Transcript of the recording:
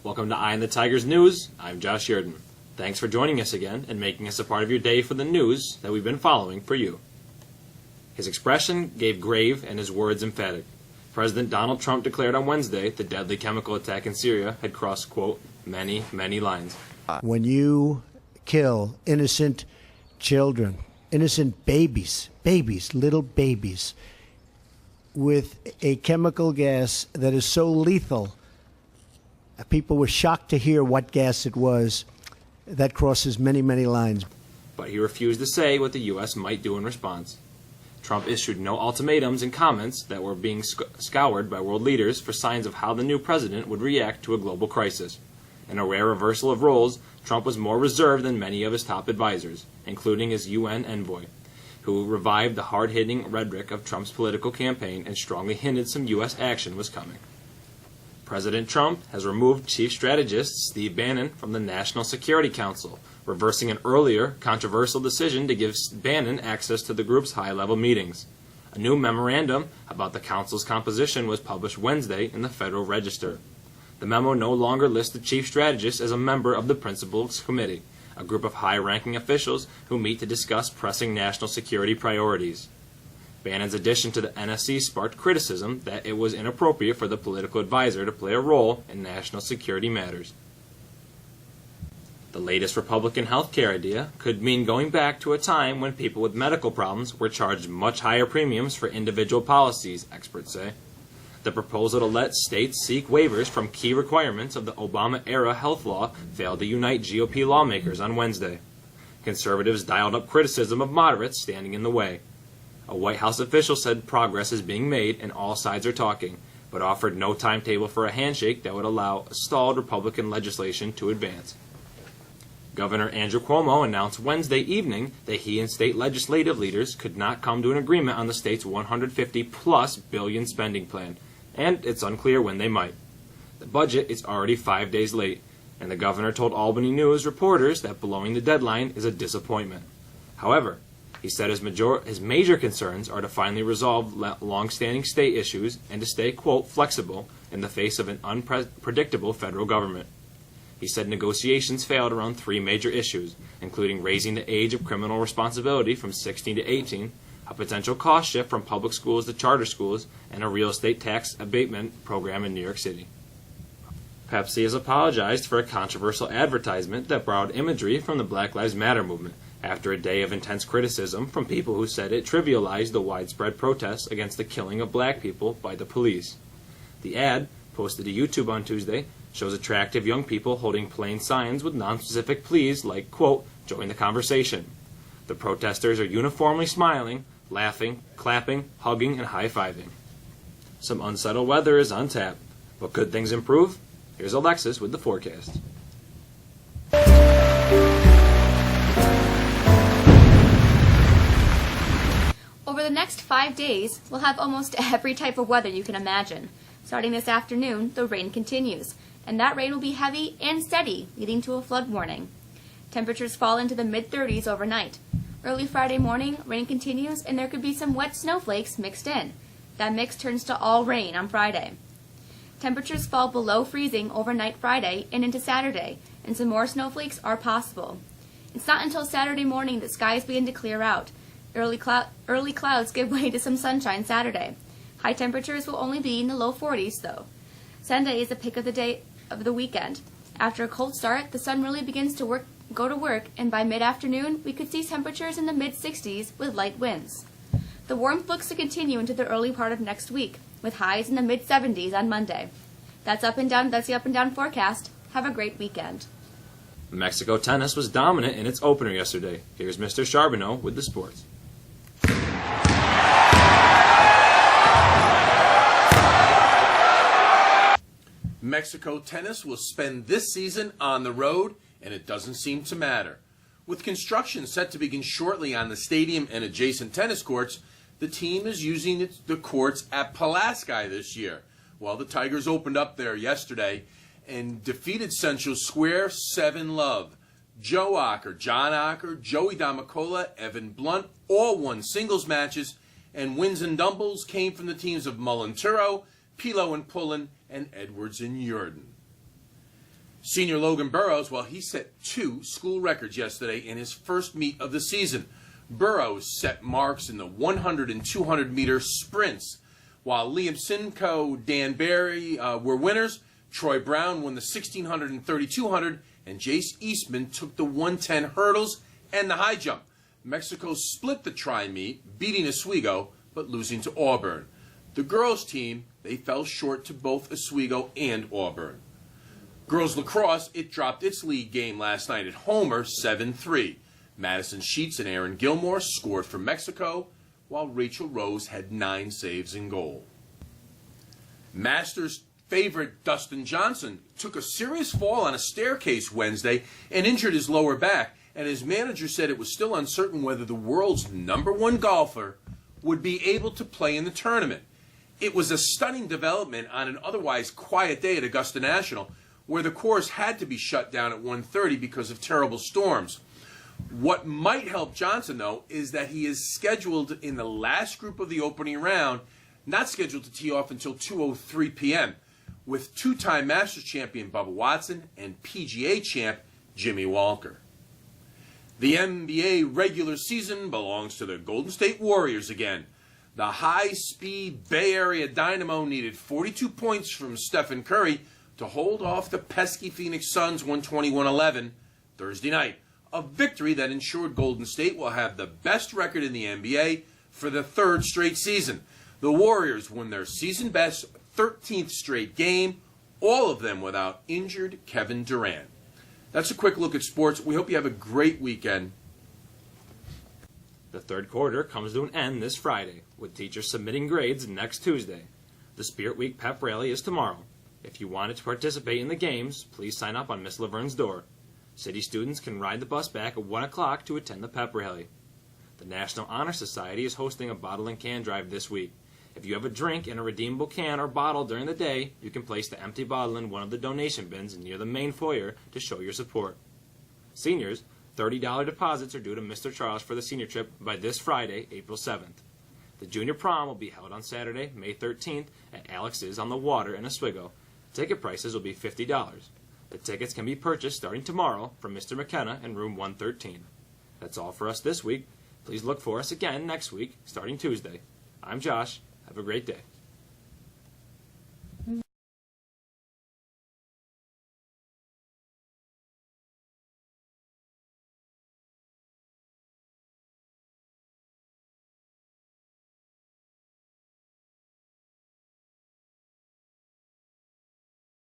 Welcome to Eye on the Tigers News. I'm Josh Yurden. Thanks for joining us again and making us a part of your day for the news that we've been following for you. His expression gave grave and his words emphatic. President Donald Trump declared on Wednesday the deadly chemical attack in Syria had crossed, quote, many, many lines. When you kill innocent children, innocent babies, little babies, with a chemical gas that is so lethal, people were shocked to hear what gas it was. That crosses many, many lines. But he refused to say what the U.S. might do in response. Trump issued no ultimatums and comments that were being scoured by world leaders for signs of how the new president would react to a global crisis. In a rare reversal of roles, Trump was more reserved than many of his top advisors, including his UN envoy, who revived the hard-hitting rhetoric of Trump's political campaign and strongly hinted some U.S. action was coming. President Trump has removed Chief Strategist Steve Bannon from the National Security Council, reversing an earlier controversial decision to give Bannon access to the group's high-level meetings. A new memorandum about the council's composition was published Wednesday in the Federal Register. The memo no longer lists the Chief Strategist as a member of the Principals Committee, a group of high-ranking officials who meet to discuss pressing national security priorities. Bannon's addition to the NSC sparked criticism that it was inappropriate for the political advisor to play a role in national security matters. The latest Republican health care idea could mean going back to a time when people with medical problems were charged much higher premiums for individual policies, experts say. The proposal to let states seek waivers from key requirements of the Obama-era health law failed to unite GOP lawmakers on Wednesday. Conservatives dialed up criticism of moderates standing in the way. A White House official said progress is being made and all sides are talking, but offered no timetable for a handshake that would allow stalled Republican legislation to advance. Governor Andrew Cuomo announced Wednesday evening that he and state legislative leaders could not come to an agreement on the state's $150-plus billion spending plan, and it's unclear when they might. The budget is already 5 days late, and the governor told Albany News reporters that blowing the deadline is a disappointment. However, he said his major concerns are to finally resolve long-standing state issues and to stay, quote, flexible in the face of an unpredictable federal government. He said negotiations failed around three major issues, including raising the age of criminal responsibility from 16 to 18, a potential cost shift from public schools to charter schools, and a real estate tax abatement program in New York City. Pepsi has apologized for a controversial advertisement that borrowed imagery from the Black Lives Matter movement after a day of intense criticism from people who said it trivialized the widespread protests against the killing of black people by the police. The ad, posted to YouTube on Tuesday, shows attractive young people holding plain signs with nonspecific pleas like, quote, join the conversation. The protesters are uniformly smiling, laughing, clapping, hugging, and high-fiving. Some unsettled weather is on tap, but could things improve? Here's Alexis with the forecast. Over the next 5 days, we'll have almost every type of weather you can imagine. Starting this afternoon, the rain continues, and that rain will be heavy and steady, leading to a flood warning. Temperatures fall into the mid-30s overnight. Early Friday morning, rain continues, and there could be some wet snowflakes mixed in. That mix turns to all rain on Friday. Temperatures fall below freezing overnight Friday and into Saturday, and some more snowflakes are possible. It's not until Saturday morning that skies begin to clear out. Early clouds give way to some sunshine Saturday. High temperatures will only be in the low 40s, though. Sunday is the pick of the day of the weekend. After a cold start, the sun really begins to go to work, and by mid-afternoon, we could see temperatures in the mid-60s with light winds. The warmth looks to continue into the early part of next week, with highs in the mid-70s on Monday. That's the up and down forecast. Have a great weekend. Mexico tennis was dominant in its opener yesterday. Here's Mr. Charbonneau with the sports. Mexico tennis will spend this season on the road, and it doesn't seem to matter. With construction set to begin shortly on the stadium and adjacent tennis courts, the team is using the courts at Pulaski this year. Well, the Tigers opened up there yesterday and defeated Central Square 7-love. John Ocker, Joey Damacola, Evan Blunt all won singles matches, and wins and doubles came from the teams of Mulanturo, Pilo and Pullen, and Edwards and Yurden. Senior Logan Burrows, well, he set 2 school records yesterday in his first meet of the season. Burrows set marks in the 100 and 200 meter sprints, while Liam Simcoe, Dan Barry were winners. Troy Brown won the 1600 and 3200, and Jace Eastman took the 110 hurdles and the high jump. Mexico split the tri-meet, beating Oswego, but losing to Auburn. The girls' team, they fell short to both Oswego and Auburn. Girls lacrosse, it dropped its league game last night at Homer 7-3. Madison Sheets and Aaron Gilmore scored for Mexico, while Rachel Rose had 9 saves in goal. Masters favorite Dustin Johnson took a serious fall on a staircase Wednesday and injured his lower back, and his manager said it was still uncertain whether the world's #1 golfer would be able to play in the tournament. It was a stunning development on an otherwise quiet day at Augusta National, where the course had to be shut down at 1:30 because of terrible storms. What might help Johnson, though, is that he is scheduled in the last group of the opening round, not scheduled to tee off until 2:03 p.m., with 2-time Masters champion Bubba Watson and PGA champ Jimmy Walker. The NBA regular season belongs to the Golden State Warriors again. The high-speed Bay Area Dynamo needed 42 points from Stephen Curry to hold off the pesky Phoenix Suns 121-11 Thursday night, a victory that ensured Golden State will have the best record in the NBA for the 3rd straight season. The Warriors won their season-best 13th straight game, all of them without injured Kevin Durant. That's a quick look at sports. We hope you have a great weekend. The third quarter comes to an end this Friday, with teachers submitting grades next Tuesday. The Spirit Week pep rally is tomorrow. If you wanted to participate in the games, please sign up on Miss Laverne's door. City students can ride the bus back at 1 o'clock to attend the pep rally. The National Honor Society is hosting a bottle and can drive this week. If you have a drink in a redeemable can or bottle during the day, you can place the empty bottle in one of the donation bins near the main foyer to show your support. Seniors, $30 deposits are due to Mr. Charles for the senior trip by this Friday, April 7th. The junior prom will be held on Saturday, May 13th at Alex's on the Water in Oswego. Ticket prices will be $50. The tickets can be purchased starting tomorrow from Mr. McKenna in room 113. That's all for us this week. Please look for us again next week, starting Tuesday. I'm Josh. Have a great day.